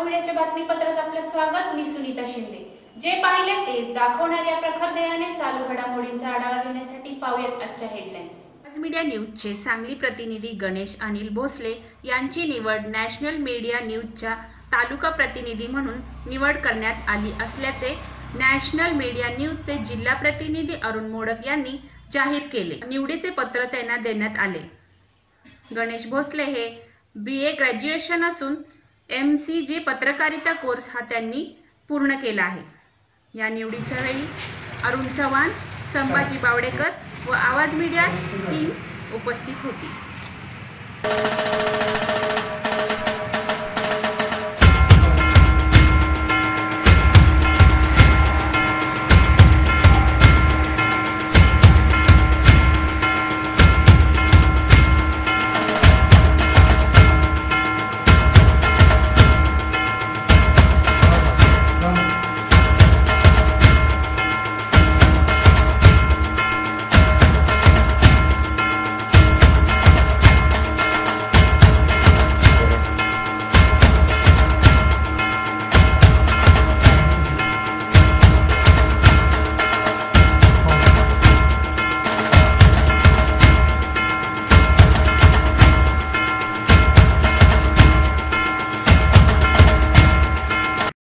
मीडियाच्या बातमीपत्रात आपलं स्वागत। मी सुनीता शिंदे। जे पाहिले तेच दाखवणाऱ्या प्रखर दयाने चालू घडामोडींचा आढावा घेण्यासाठी पाहूयात आजच्या हेडलाईन्स। आज मीडिया न्यूजचे सांगली प्रतिनिधी गणेश अनिल भोसले यांची निवड नॅशनल मीडिया न्यूजच्या तालुका प्रतिनिधी म्हणून निवड करण्यात आली असल्याचे नॅशनल मीडिया न्यूजचे जिल्हा प्रतिनिधी अरुण मोडक यांनी जाहीर केले। निवडीचे पत्र त्यांना देण्यात आले। गणेश भोसले हे BA ग्रॅज्युएशन असून MCG पत्रकारिता कोर्स हा त्यांनी पूर्ण केला आहे। या निवडीच्या वेळी अरुण चव्हाण, संभाजी बावडेकर व आवाज मीडिया टीम उपस्थित होती।